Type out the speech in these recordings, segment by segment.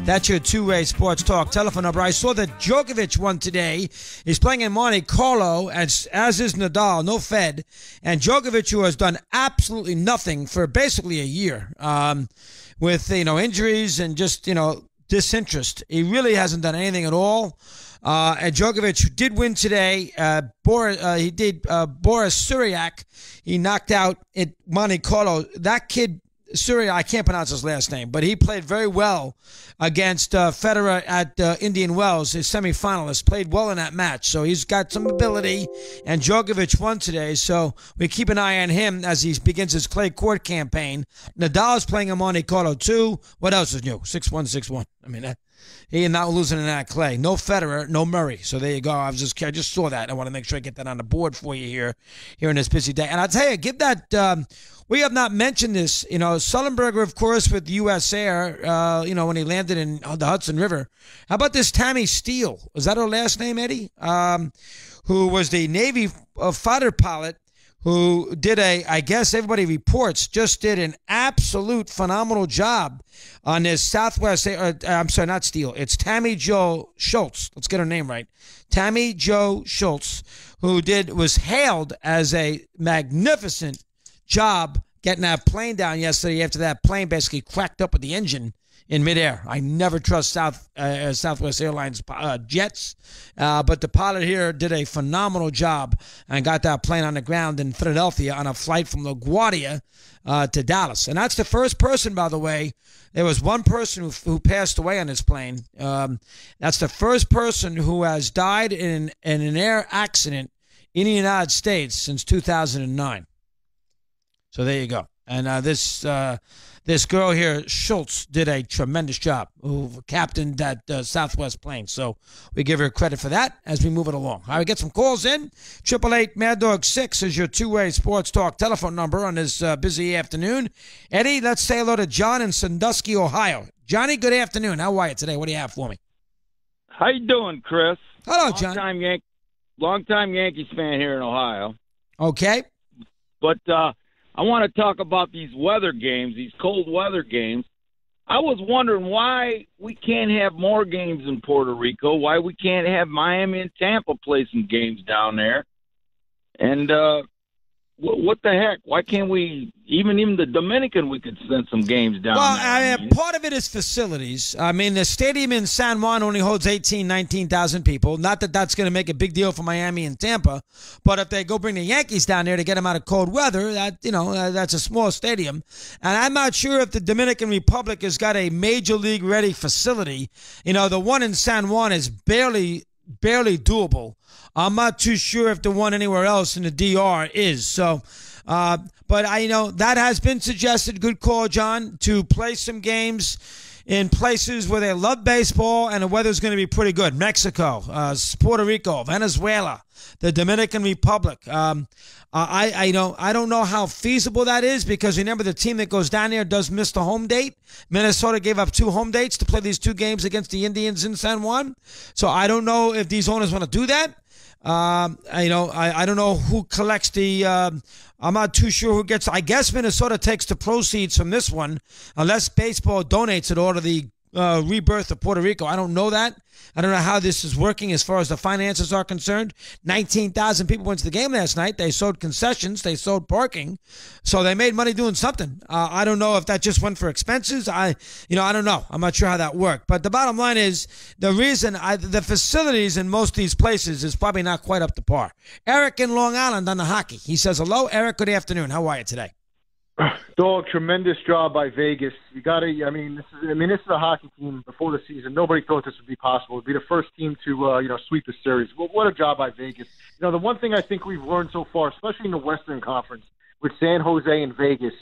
That's your two-way sports talk telephone number. I saw that Djokovic won today. He's playing in Monte Carlo, as is Nadal, no Fed. And Djokovic, who has done absolutely nothing for basically a year, with injuries and just disinterest. He really hasn't done anything at all. And Djokovic did win today. Boris Suriak, he knocked out at Monte Carlo. That kid, Suriak, I can't pronounce his last name, but he played very well against Federer at Indian Wells, his semifinalist. Played well in that match, so he's got some ability. And Djokovic won today, so we keep an eye on him as he begins his clay court campaign. Nadal is playing in Monte Carlo too. What else is new? 6-1, 6-1. I mean, he is not losing in that clay. No Federer, no Murray. So there you go. I just saw that. I want to make sure I get that on the board for you here in this busy day. And I'll tell you, give that. We have not mentioned this. Sullenberger, of course, with U.S. Air. When he landed in the Hudson River. How about this Tammy Steele? Is that her last name, Eddie? Who was the Navy fighter pilot? Who did I guess everybody reports, just did an absolute phenomenal job on this Southwest, I'm sorry, not Steele. It's Tammy Jo Schultz. Let's get her name right. Tammy Jo Schultz, who was hailed as a magnificent job getting that plane down yesterday after that plane basically cracked up with the engine in midair. I never trust Southwest Airlines jets, but the pilot here did a phenomenal job and got that plane on the ground in Philadelphia on a flight from LaGuardia to Dallas. And that's the first person, by the way. There was one person who passed away on this plane. That's the first person who has died in an air accident in the United States since 2009. So there you go. And this girl here, Schultz, did a tremendous job, who captained that Southwest plane. So we give her credit for that as we move it along. All right, get some calls in. 888 Mad Dog 6 is your two-way sports talk telephone number on this busy afternoon. Eddie, let's say hello to John in Sandusky, Ohio. Johnny, good afternoon. How are you today? What do you have for me? How you doing, Chris? Hello, John. Long-time Yankees fan here in Ohio. Okay. But I want to talk about these weather games, these cold weather games. I was wondering why we can't have more games in Puerto Rico, why we can't have Miami and Tampa play some games down there. And what the heck? Why can't we, even the Dominican, we could send some games down there? Part of it is facilities. I mean, the stadium in San Juan only holds 19,000 people. Not that that's going to make a big deal for Miami and Tampa, but if they go bring the Yankees down there to get them out of cold weather, that's a small stadium. And I'm not sure if the Dominican Republic has got a major league ready facility. The one in San Juan is barely doable. I'm not too sure if the one anywhere else in the DR is. So, but that has been suggested. Good call, John, to play some games in places where they love baseball and the weather's going to be pretty good. Mexico, Puerto Rico, Venezuela, the Dominican Republic. I don't know how feasible that is, because remember, the team that goes down there does miss the home date. Minnesota gave up 2 home dates to play these 2 games against the Indians in San Juan. So I don't know if these owners want to do that. I don't know who collects the. I'm not too sure who gets. I guess Minnesota takes the proceeds from this one, unless baseball donates it all to the rebirth of Puerto Rico. I don't know that. I don't know how this is working as far as the finances are concerned. 19,000 people went to the game last night. They sold concessions. They sold parking. So they made money doing something. I don't know if that just went for expenses. I don't know. I'm not sure how that worked. But the bottom line is the reason the facilities in most of these places is probably not quite up to par. Eric in Long Island on the hockey. He says, hello, Eric. Good afternoon. How are you today? Dog, tremendous job by Vegas. This is a hockey team before the season. Nobody thought this would be possible. It'd be the first team to, sweep the series. Well, what a job by Vegas. The one thing I think we've learned so far, especially in the Western Conference with San Jose and Vegas,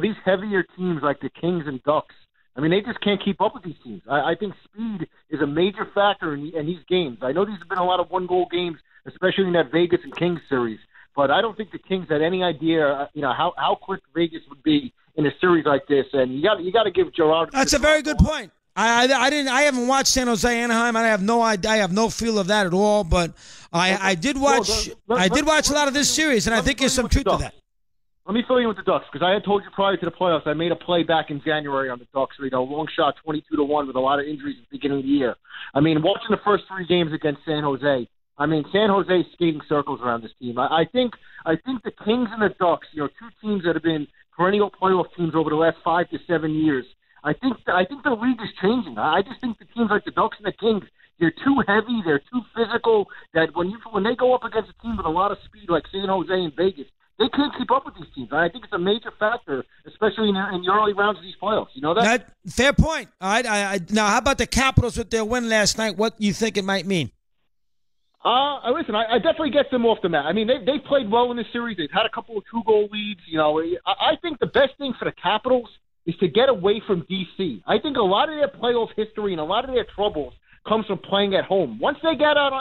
these heavier teams like the Kings and Ducks, they just can't keep up with these teams. I think speed is a major factor in these games. I know these have been a lot of one-goal games, especially in that Vegas and Kings series. But I don't think the Kings had any idea, how quick Vegas would be in a series like this. And you got to give Gerard. That's a very good point. I haven't watched San Jose Anaheim. I have no idea. I have no feel of that at all. But I did watch. I did watch a lot of this series, and I think there's some truth to that. Let me fill you with the Ducks, because I had told you prior to the playoffs I made a play back in January on the Ducks. Long shot 22-1 with a lot of injuries at the beginning of the year. I mean, watching the first 3 games against San Jose, I mean, San Jose is skating circles around this team. I think the Kings and the Ducks, 2 teams that have been perennial playoff teams over the last 5 to 7 years. I think the league is changing. I just think the teams like the Ducks and the Kings, they're too heavy, they're too physical. That when they go up against a team with a lot of speed like San Jose and Vegas, they can't keep up with these teams. I think it's a major factor, especially in the early rounds of these playoffs. You know that? Fair point. All right. Now, how about the Capitals with their win last night? What do you think it might mean? Listen, I definitely get them off the mat. I mean, they've played well in this series. They've had a couple of 2-goal leads. I think the best thing for the Capitals is to get away from D.C. I think a lot of their playoff history and a lot of their troubles comes from playing at home. Once they get out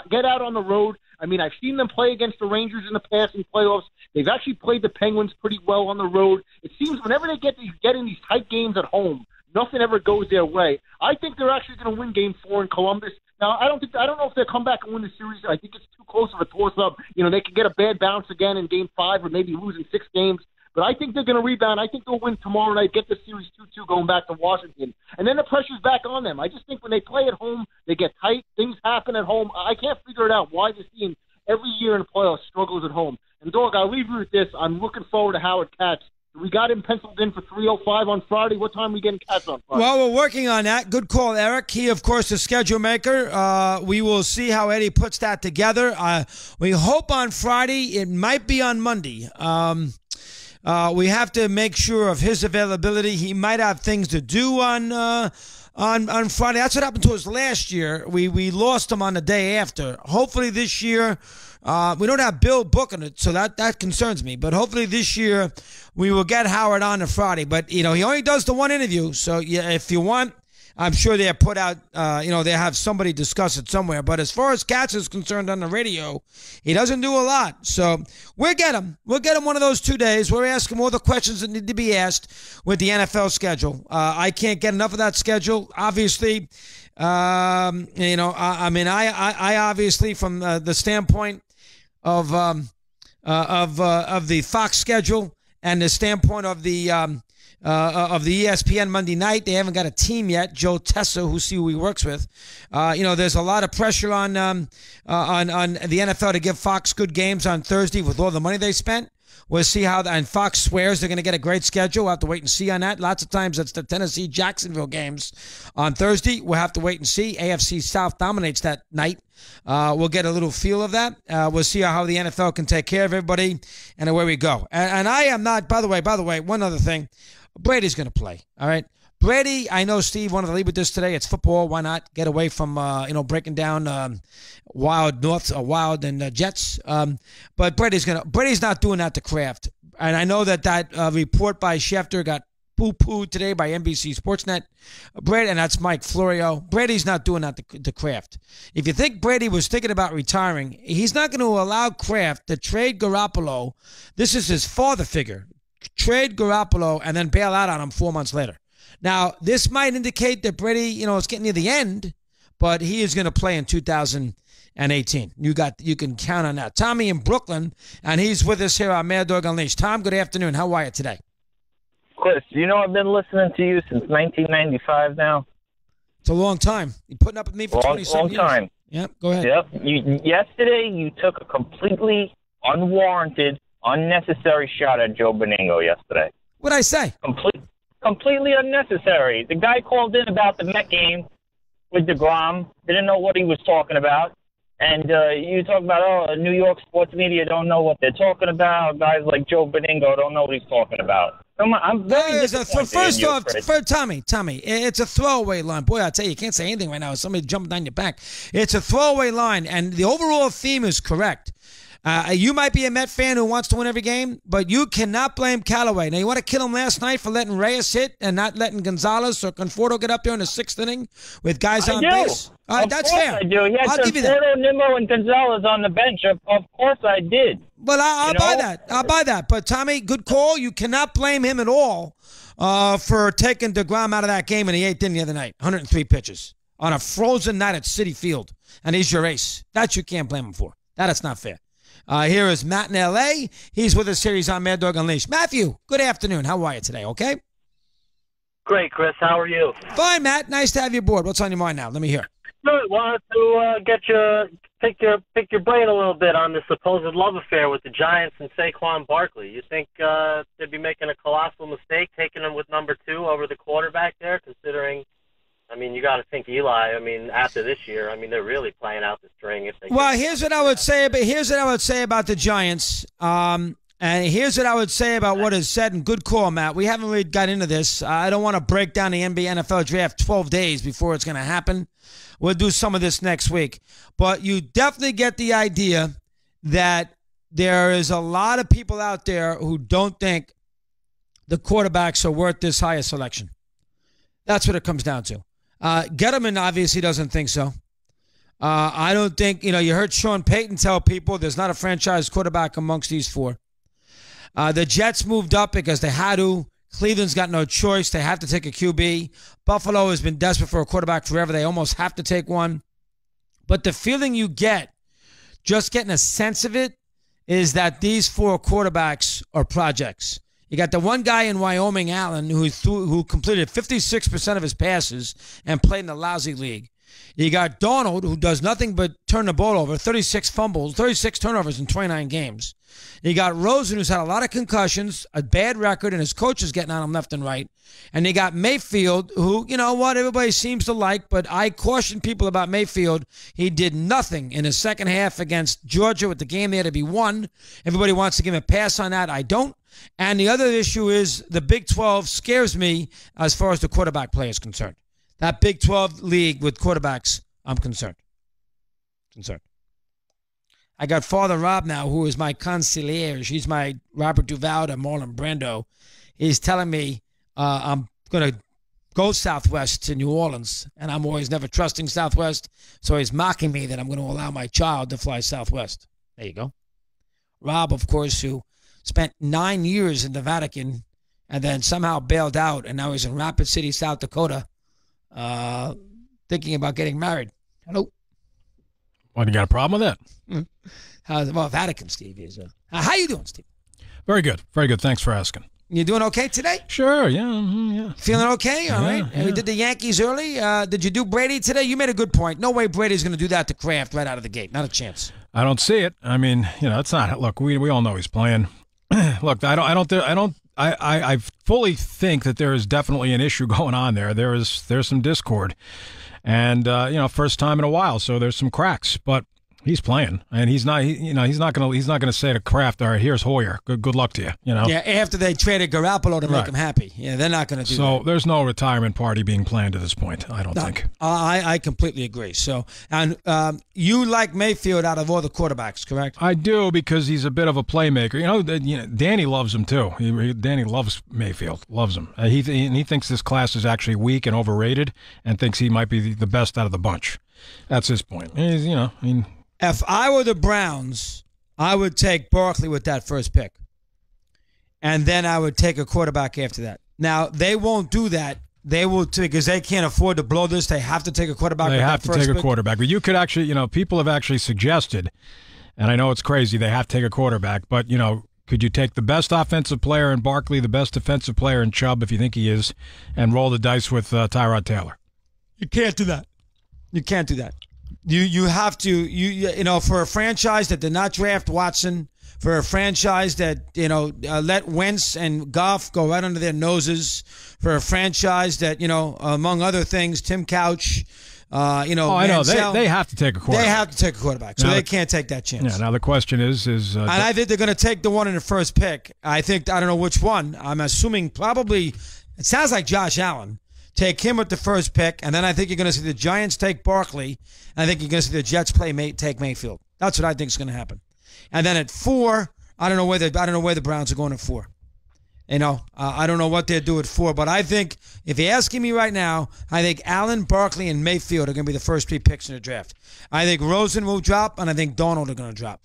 on the road, I mean, I've seen them play against the Rangers in the past in playoffs. They've actually played the Penguins pretty well on the road. It seems whenever they get in these tight games at home, nothing ever goes their way. I think they're actually going to win Game 4 in Columbus. Now, I don't know if they'll come back and win the series. I think it's too close of a toss-up. They could get a bad bounce again in Game 5 or maybe lose in 6 games. But I think they're going to rebound. I think they'll win tomorrow night, get the series 2-2 going back to Washington. And then the pressure's back on them. I just think when they play at home, they get tight. Things happen at home. I can't figure it out why this team every year in the playoffs struggles at home. And, Dog, I'll leave you with this. I'm looking forward to Howard Katz. We got him penciled in for 3:05 on Friday. What time are we getting Katz on Friday? Well, we're working on that. Good call, Eric. He, of course, is schedule maker. We will see how Eddie puts that together. We hope on Friday. It might be on Monday. We have to make sure of his availability. He might have things to do on Friday. That's what happened to us last year. We lost him on the day after. Hopefully this year, we don't have Bill booking it, so that concerns me. But hopefully this year we will get Howard on the Friday. But he only does the one interview, so yeah, if you want, I'm sure they put out, they have somebody discuss it somewhere. But as far as Katz is concerned on the radio, he doesn't do a lot. So we'll get him. We'll get him one of those 2 days. We'll ask him all the questions that need to be asked with the NFL schedule. I can't get enough of that schedule. Obviously, I obviously from the standpoint of the Fox schedule and the standpoint of the ESPN Monday night. They haven't got a team yet. Joe Tessa, who he works with. There's a lot of pressure on the NFL to give Fox good games on Thursday with all the money they spent. We'll see how, and Fox swears they're going to get a great schedule. We'll have to wait and see on that. Lots of times it's the Tennessee-Jacksonville games on Thursday. We'll have to wait and see. AFC South dominates that night. We'll get a little feel of that. We'll see how the NFL can take care of everybody and away we go. And I am not, by the way, one other thing. Brady's going to play, all right? Brady, I know Steve wanted to leave with this today. It's football. Why not get away from, breaking down Wild Wild and Jets? But Brady's not doing that to Kraft. And I know that report by Schefter got poo-pooed today by NBC Sportsnet. Brady, and that's Mike Florio. Brady's not doing that to Kraft. If you think Brady was thinking about retiring, he's not going to allow Kraft to trade Garoppolo. This is his father figure. Trade Garoppolo and then bail out on him 4 months later. Now, this might indicate that Brady, is getting near the end, but he is going to play in 2018. You can count on that. Tommy in Brooklyn, and he's with us here on Mad Dog Unleashed. Tom, good afternoon. How are you today? Chris, I've been listening to you since 1995 now. It's a long time. You're putting up with me for 27 years. Long time. Yep, go ahead. Yep. Yesterday, you took a completely unwarranted, unnecessary shot at Joe Benigno yesterday. What'd I say? Completely unnecessary. The guy called in about the Met game with DeGrom, didn't know what he was talking about. And you talk about, New York sports media don't know what they're talking about. Guys like Joe Benigno don't know what he's talking about. I'm very disappointed. First off, Tommy, it's a throwaway line. Boy, I tell you can't say anything right now. Somebody jumping down your back. It's a throwaway line, and the overall theme is correct. You might be a Met fan who wants to win every game, but you cannot blame Callaway. Now, you want to kill him last night for letting Reyes hit and not letting Gonzalez or Conforto get up there in the 6th inning with guys on base? That's fair. I do. He had Conforto, Nimmo, and Gonzalez on the bench. Of course I did. Well, I'll buy that. I'll buy that. But, Tommy, good call. You cannot blame him at all for taking DeGrom out of that game in the 8th inning the other night. 103 pitches on a frozen night at Citi Field. And he's your ace. That you can't blame him for. That is not fair. Here is Matt in L.A. He's with us here. He's on Mad Dog Unleashed. Matthew, good afternoon. How are you today, okay? Great, Chris. How are you? Fine, Matt. Nice to have you aboard. What's on your mind now? Let me hear. Good. Wanted to pick your brain a little bit on the supposed love affair with the Giants and Saquon Barkley. You think they'd be making a colossal mistake taking him with number 2 over the quarterback there, considering, I mean, you got to think Eli. I mean, after this year, I mean, they're really playing out the string. If they here's what I would say about the Giants. And here's what I would say about what is said, and good call, Matt. We haven't really got into this. I don't want to break down the NBA NFL draft 12 days before it's going to happen. We'll do some of this next week. But you definitely get the idea that there is a lot of people out there who don't think the quarterbacks are worth this high a selection. That's what it comes down to. Gettleman obviously doesn't think so. I don't think, you heard Sean Payton tell people there's not a franchise quarterback amongst these 4. The Jets moved up because they had to. Cleveland's got no choice. They have to take a QB. Buffalo has been desperate for a quarterback forever. They almost have to take one. But the feeling you get, just getting a sense of it, is that these 4 quarterbacks are projects. You got the one guy in Wyoming, Allen, who completed 56% of his passes and played in the lousy league. You got Donald, who does nothing but turn the ball over, 36 fumbles, 36 turnovers in 29 games. You got Rosen, who's had a lot of concussions, a bad record, and his coach is getting on him left and right. And you got Mayfield, who, everybody seems to like, but I caution people about Mayfield. He did nothing in his second half against Georgia with the game there to be won. Everybody wants to give him a pass on that. I don't. And the other issue is the Big 12 scares me as far as the quarterback play is concerned. That Big 12 league with quarterbacks, I'm concerned. I got Father Rob now, who is my concierge. He's my Robert Duvall to Marlon Brando. He's telling me I'm going to go Southwest to New Orleans, and I'm always never trusting Southwest, so he's mocking me that I'm going to allow my child to fly Southwest. There you go. Rob, of course, who spent 9 years in the Vatican and then somehow bailed out, and now he's in Rapid City, South Dakota, thinking about getting married. Hello. Well, you got a problem with that? Well, Vatican, Steve is. How you doing, Steve? Very good. Very good. Thanks for asking. You doing okay today? Sure, yeah. Feeling okay? All right. Yeah. We did the Yankees early. Did you do Brady today? You made a good point. No way Brady's going to do that to Kraft right out of the gate. Not a chance. I don't see it. I mean, it's not. Look, we all know he's playing. Look, I fully think that there is definitely an issue going on there. There's some discord, and first time in a while, so there's some cracks. But he's playing, and he's not gonna say to Kraft, "All right, here's Hoyer. Good luck to you." Yeah, after they traded Garoppolo to make him happy. Yeah, they're not gonna do that. So there's no retirement party being planned at this point. I don't think. I completely agree. So, and you like Mayfield out of all the quarterbacks, correct? I do, because he's a bit of a playmaker. Danny loves him too. Danny loves Mayfield, loves him. He thinks this class is actually weak and overrated, and thinks he might be the best out of the bunch. That's his point. If I were the Browns, I would take Barkley with that first pick. And then I would take a quarterback after that. Now, they won't do that. They will, because they can't afford to blow this. They have to take a quarterback with that first pick. They have to take a quarterback. But you could actually, people have actually suggested, and I know it's crazy, they have to take a quarterback, but, could you take the best offensive player in Barkley, the best defensive player in Chubb, if you think he is, and roll the dice with Tyrod Taylor? You can't do that. You can't do that. You have to, for a franchise that did not draft Watson, for a franchise that, let Wentz and Goff go right under their noses, for a franchise that, among other things, Tim Couch, I know. They have to take a quarterback. They have to take a quarterback, so they can't take that chance. Yeah, now the question is and I think they're going to take the one in the first pick. I don't know which one. I'm assuming probably, it sounds like Josh Allen. Take him with the first pick, and then I think you're going to see the Giants take Barkley, and I think you're going to see the Jets take Mayfield. That's what I think is going to happen. And then at 4, I don't know where the Browns are going at 4. I don't know what they'll do at 4, but I think if you're asking me right now, I think Allen, Barkley, and Mayfield are going to be the first 3 picks in the draft. I think Rosen will drop, and I think Donald are going to drop.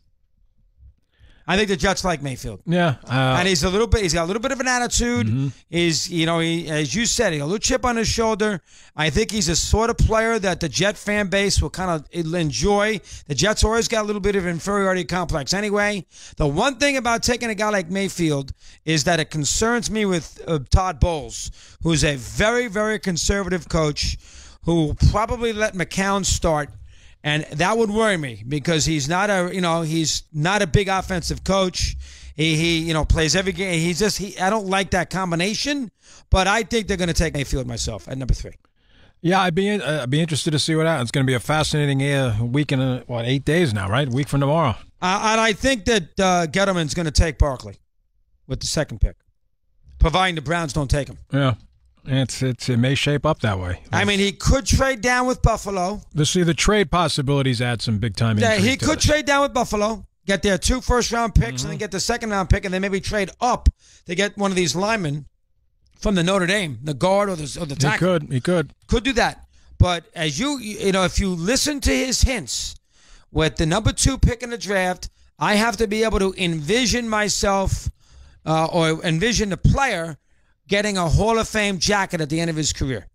I think the Jets like Mayfield. Yeah, and he's got a little bit of an attitude. Mm-hmm. He's, as you said, he got a little chip on his shoulder. I think he's a sort of player that the Jet fan base will kind of enjoy. The Jets always got a little bit of inferiority complex anyway. The one thing about taking a guy like Mayfield is that it concerns me with Todd Bowles, who's a very, very conservative coach who will probably let McCown start. And that would worry me because he's not a big offensive coach. He plays every game. I don't like that combination, but I think they're going to take Mayfield myself at number 3. Yeah, I'd be interested to see what happens. It's going to be a fascinating week in 8 days now, right? A week from tomorrow. And I think that Gettleman's going to take Barkley with the second pick, providing the Browns don't take him. Yeah. It may shape up that way. I mean, he could trade down with Buffalo. The trade possibilities add some big time. Yeah, he could trade down with Buffalo, get their 2 first-round picks, and then get the second-round pick, and then maybe trade up to get one of these linemen from the Notre Dame, the guard or the tackle. He could do that. But as if you listen to his hints with the number 2 pick in the draft, I have to be able to envision myself or envision the player getting a Hall of Fame jacket at the end of his career.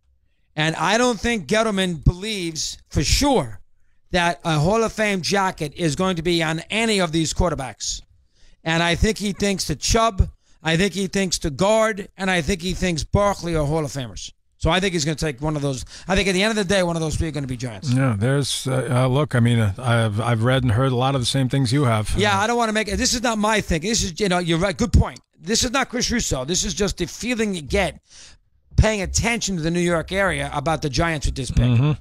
And I don't think Gettleman believes for sure that a Hall of Fame jacket is going to be on any of these quarterbacks. And I think he thinks to Chubb, I think he thinks to Guard, and I think he thinks Barkley are Hall of Famers. So I think he's going to take one of those. I think at the end of the day, one of those 3 are going to be Giants. Yeah, there's look. I mean, I've read and heard a lot of the same things you have. Yeah, I don't want to make it. This is not my thing. This is you're right. Good point. This is not Chris Russo. This is just the feeling you get paying attention to the New York area about the Giants with this pick. Mm-hmm.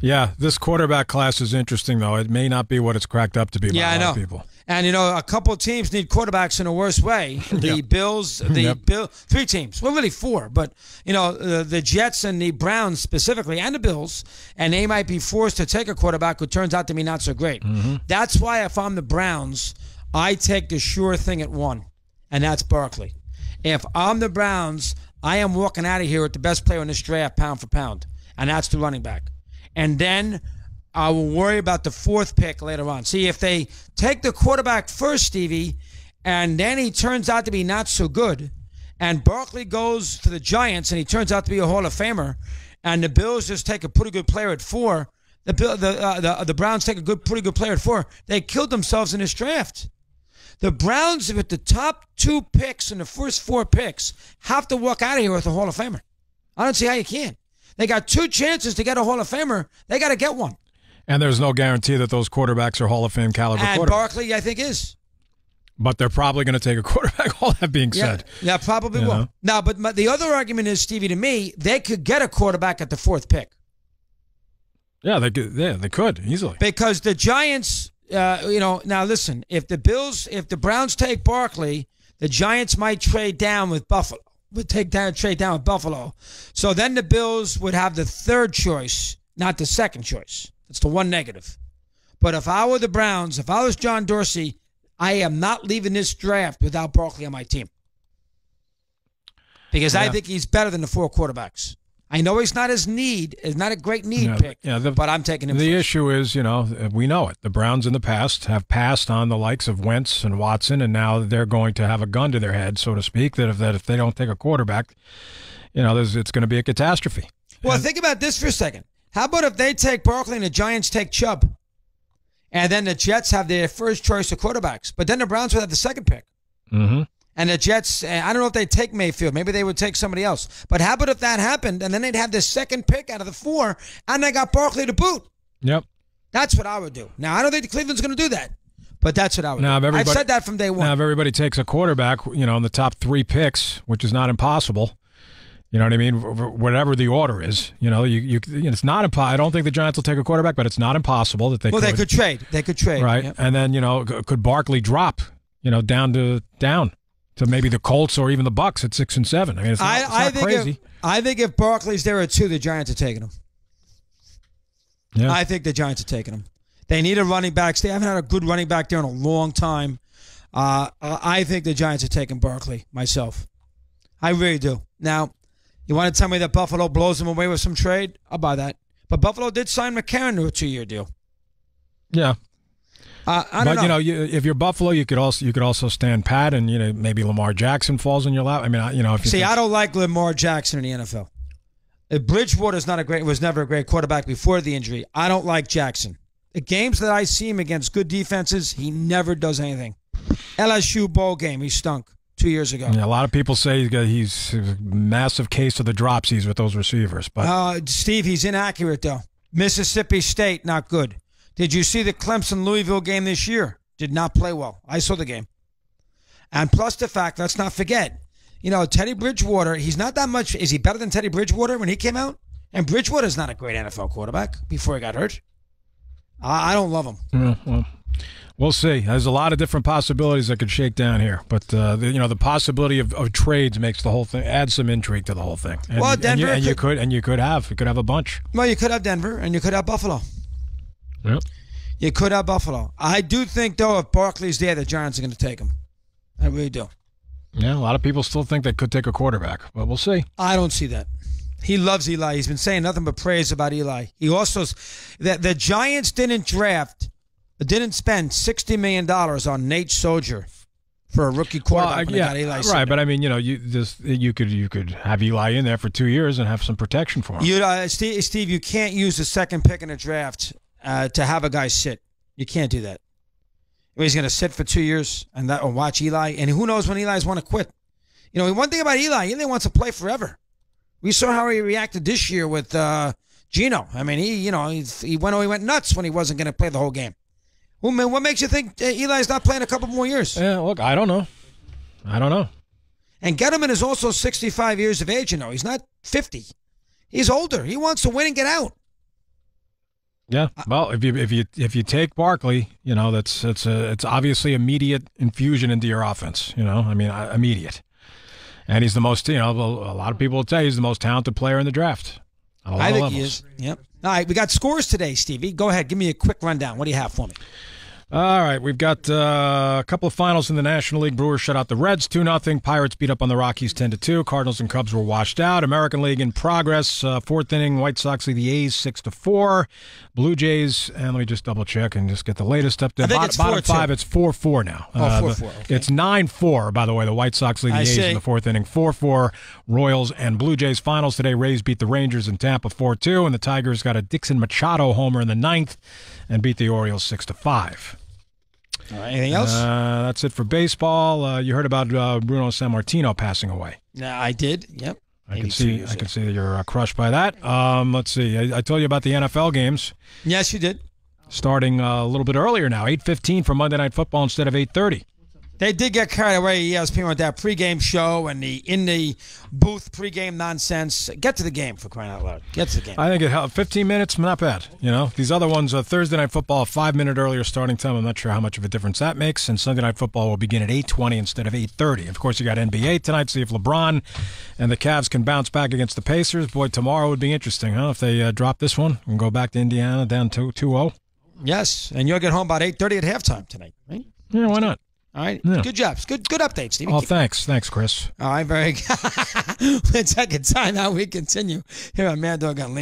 Yeah, this quarterback class is interesting, though. It may not be what it's cracked up to be by a lot of people. And, a couple of teams need quarterbacks in a worse way. The Bills, 3 teams. Well, really 4. But, the Jets and the Browns specifically and the Bills, and they might be forced to take a quarterback who turns out to be not so great. Mm-hmm. That's why if I'm the Browns, I take the sure thing at 1, and that's Barkley. If I'm the Browns, I am walking out of here with the best player in this draft, pound for pound, and that's the running back. And then I will worry about the 4th pick later on. See, if they take the quarterback first, Stevie, and then he turns out to be not so good, and Barkley goes to the Giants and he turns out to be a Hall of Famer, and the Bills just take a pretty good player at 4, the Browns take a pretty good player at 4, they killed themselves in this draft. The Browns, with the top 2 picks and the first 4 picks, have to walk out of here with a Hall of Famer. I don't see how you can. They got 2 chances to get a Hall of Famer. They got to get one. And there's no guarantee that those quarterbacks are Hall of Fame caliber quarterbacks. And Barkley, I think, is. But they're probably going to take a quarterback, all that being said. Yeah, probably will. Now, but the other argument is, Stevie, to me, they could get a quarterback at the 4th pick. Yeah, they could easily. Because the Giants, now listen, if the Browns take Barkley, the Giants might trade down with Buffalo. Trade down with Buffalo. So then the Bills would have the 3rd choice, not the 2nd choice. It's the one negative. But if I were the Browns, if I was John Dorsey, I am not leaving this draft without Barkley on my team. Because I think he's better than the 4 quarterbacks. I know he's not a great need pick, but I'm taking him The first. issue is, we know it. The Browns in the past have passed on the likes of Wentz and Watson, and now they're going to have a gun to their head, so to speak, that if they don't take a quarterback, it's going to be a catastrophe. Well, think about this for a second. How about if they take Barkley and the Giants take Chubb? And then the Jets have their first choice of quarterbacks. But then the Browns would have the 2nd pick. Mm-hmm. And the Jets, I don't know if they take Mayfield. Maybe they would take somebody else. But how about if that happened, and then they'd have the 2nd pick out of the 4, and they got Barkley to boot? Yep. That's what I would do. Now, I don't think Cleveland's going to do that. But that's what I would do. I've said that from day one. Now, if everybody takes a quarterback, in the top 3 picks, which is not impossible, you know what I mean? Whatever the order is, it's not impossible. I don't think the Giants will take a quarterback, but it's not impossible that they could. Well, they could trade. Right. Yep. And then, could Barkley drop, down to maybe the Colts or even the Bucks at 6 and 7. I mean, it's not crazy. I think if Barkley's there at 2, the Giants are taking him. Yeah. I think the Giants are taking him. They need a running back. They haven't had a good running back there in a long time. I think the Giants are taking Barkley myself. I really do. Now, you want to tell me that Buffalo blows them away with some trade? I'll buy that. But Buffalo did sign McCarron to a 2-year deal. Yeah. I don't know. If you're Buffalo, you could also stand pat, and maybe Lamar Jackson falls in your lap. I mean, if you I don't like Lamar Jackson in the NFL. Bridgewater's was never a great quarterback before the injury. I don't like Jackson. The games that I see him against good defenses, he never does anything. LSU bowl game, he stunk 2 years ago. Yeah, a lot of people say he's a massive case of the dropsies with those receivers. But Steve, he's inaccurate though. Mississippi State, not good. Did you see the Clemson-Louisville game this year? Did not play well. I saw the game. And plus the fact, let's not forget, Teddy Bridgewater, he's not that much. Is he better than Teddy Bridgewater when he came out? And Bridgewater's not a great NFL quarterback before he got hurt. I don't love him. Well, we'll see. There's a lot of different possibilities that could shake down here. But, the possibility of trades makes the whole thing, adds some intrigue to the whole thing. And, well, Denver. You could have a bunch. Well, you could have Denver and you could have Buffalo. Yep. You could have Buffalo. I do think, though, if Barkley's there, the Giants are going to take him. I really do. Yeah, a lot of people still think they could take a quarterback, but we'll see. I don't see that. He loves Eli. He's been saying nothing but praise about Eli. He also, the Giants didn't spend $60 million on Nate Soldier for a rookie quarterback when they got Eli. Right, but I mean, you could have Eli in there for 2 years and have some protection for him. Steve, you can't use the second pick in a draft to have a guy sit. You can't do that. He's going to sit for 2 years and watch Eli, and who knows when Eli's want to quit. One thing about Eli wants to play forever. We saw how he reacted this year with Geno. I mean, he went nuts when he wasn't going to play the whole game. What makes you think Eli's not playing a couple more years? Yeah, look, I don't know. And Gettleman is also 65 years of age. He's not 50. He's older. He wants to win and get out. Yeah, well, if you take Barkley, it's obviously immediate infusion into your offense. Immediate. And he's the most, a lot of people will tell you he's the most talented player in the draft. I think he is. Yep. All right, we got scores today, Stevie. Go ahead, give me a quick rundown. What do you have for me? All right, we've got a couple of finals in the National League. Brewers shut out the Reds 2-0. Pirates beat up on the Rockies 10-2. Cardinals and Cubs were washed out. American League in progress. Fourth inning, White Sox lead the A's 6-4. Blue Jays, and let me just double check and just get the latest up there. Bottom five, it's 4-4 now. 4-4. Okay. It's 9-4, by the way. The White Sox lead the A's in the fourth inning. 4-4. Royals and Blue Jays finals today. Rays beat the Rangers in Tampa 4-2, and the Tigers got a Dixon Machado homer in the ninth and beat the Orioles 6-5. All right, anything else? That's it for baseball. You heard about Bruno Sammartino passing away. Yeah, I did. Yep. I can see that you're crushed by that. Let's see. I told you about the NFL games. Yes, you did. Starting a little bit earlier now, 8:15 for Monday Night Football instead of 8:30. They did get carried away, ESPN, with that pregame show and the in the booth pregame nonsense. Get to the game, for crying out loud. Get to the game. I think it helped. 15 minutes, not bad. These other ones, Thursday Night Football, a 5-minute earlier starting time. I'm not sure how much of a difference that makes. And Sunday Night Football will begin at 8:20 instead of 8:30. Of course, you got NBA tonight. See if LeBron and the Cavs can bounce back against the Pacers. Boy, tomorrow would be interesting, huh? If they drop this one and go back to Indiana down 2-0. Yes, and you'll get home about 8:30 at halftime tonight, right? Yeah, why not? All right. Yeah. Good job. Good update, Steve. Oh, thanks. Thanks, Chris. All right, very good. Second time out, we continue here on Mad Dog on